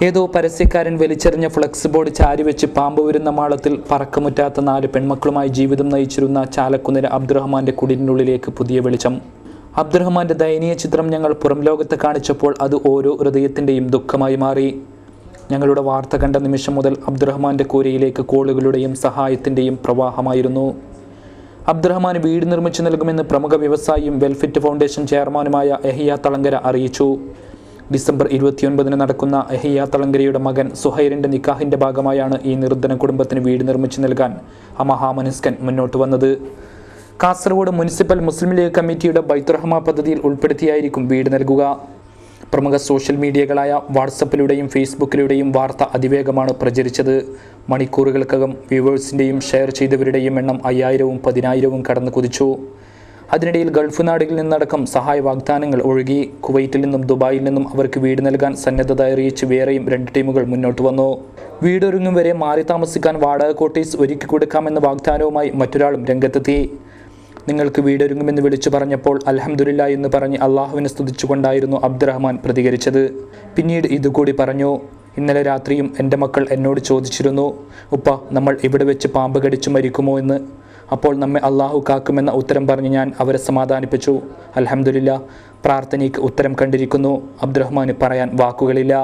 ഏതോ പരസ്യക്കാരൻ വലിച്ചെറിഞ്ഞ flex board ചാരിവെച്ച് പാമ്പ് വരുന്ന മാളത്തിൽ പറക്കമുറ്റാത്ത 4 പെൺമക്കളുമായി ജീവിതം നയിച്ചിരുന്ന ചാലക്കുന്നിലെ അബ്ദുറഹ്മാന്റെ കുടിലിനുള്ളിലേക്ക് പുതിയ വെളിച്ചം. അബ്ദുറഹ്മാന്റെ ദയനീയ ചിത്രം ഞങ്ങൾ പുറം ലോകത്ത് കാണിച്ചപ്പോൾ അത് ഓരോ ഹൃദയത്തിൻ്റെയും ദുഃഖമായി മാറി. ഞങ്ങളുടെ വാർത്ത കണ്ട നിമിഷം മുതൽ അബ്ദുറഹ്മാന്റെ കൂരയിലേക്ക് കോളുകളുടെയും സഹായത്തിൻ്റെയും പ്രവാഹമായിരുന്നു. അബ്ദുറഹ്മാൻ വീട് നിർമ്മിച്ചു നൽകുമെന്ന് പ്രമുഖ വ്യവസായിയും വെൽഫെറ്റ് ഫൗണ്ടേഷൻ ചെയർമാനുമായ യഹിയ തളങ്കര അറിയിച്ചു. ഡിസംബർ 29 നടക്കുന്ന യഹിയ തളങ്കരയുടെ മകൻ സുഹൈറിൻ്റെ നിക്കാഹിൻ്റെ ഭാഗമായാണ് ഈ നിർധന കുടുംബത്തിന് വീട് നിർമ്മിച്ചു നൽകാൻ ആ മഹാമനസ്കൻ മുന്നോട്ട് വന്നത്. കാസർഗോഡ് മുനിസിപ്പൽ മുസ്ലിം ലീഗ് കമ്മിറ്റിയുടെ ബൈത്തുറഹ്മ പദ്ധതിയിൽ ഉൾപ്പെടുത്തിയായിരിക്കും വീട് നൽകുക. പ്രമുഖ സോഷ്യൽ മീഡിയകളായ വാട്സപ്പിലൂടെയും ഫേസ്ബുക്കിലൂടെയും വാർത്ത അതിവേഗമാണ് പ്രചരിച്ചത്. മണിക്കൂറുകൾക്കകം വ്യൂവേഴ്സിൻ്റെയും ഷെയർ ചെയ്തവരുടെയും എണ്ണം 5000-ഉം 10,000-ഉം കടന്നു കുതിച്ചു. അതിനിടയിൽ ഗൾഫ് നാടുകളിൽ നിന്നടക്കം സഹായ വാഗ്ദാനങ്ങൾ ഒഴുകി. കുവൈറ്റിൽ നിന്നും ദുബായിൽ നിന്നും അവർക്ക് വീട് നൽകാൻ സന്നദ്ധത അറിയിച്ച് വേറെയും 2 ടീമുകൾ മുന്നോട്ട് വന്നു. വീടൊരുങ്ങും വരെ മാറി താമസിക്കാൻ വാടക കോട്ടേഴ്സ് ഒരുക്കി കൊടുക്കാമെന്ന വാഗ്ദാനവുമായി മറ്റൊരാളും രംഗത്തെത്തി. നിങ്ങൾക്ക് വീടൊരുങ്ങുമെന്ന് വിളിച്ചു പറഞ്ഞപ്പോൾ അൽഹംദുലില്ലാ എന്ന് പറഞ്ഞ് അള്ളാഹുവിനെ സ്തുതിച്ചുകൊണ്ടായിരുന്നു അബ്ദുറഹ്മാൻ പ്രതികരിച്ചത്. പിന്നീട് ഇതുകൂടി പറഞ്ഞു, ഇന്നലെ രാത്രിയും എൻ്റെ മക്കൾ എന്നോട് ചോദിച്ചിരുന്നു, ഉപ്പ നമ്മൾ ഇവിടെ വെച്ച് പാമ്പ് കടിച്ചു മരിക്കുമോ എന്ന്. അപ്പോൾ നമ്മെ അള്ളാഹു കാക്കുമെന്ന ഉത്തരം പറഞ്ഞ് ഞാൻ അവരെ സമാധാനിപ്പിച്ചു. അൽഹംദുലില്ലാ, പ്രാർത്ഥനയ്ക്ക് ഉത്തരം കണ്ടിരിക്കുന്നു. അബ്ദുറഹ്മാന് പറയാൻ വാക്കുകളില്ല.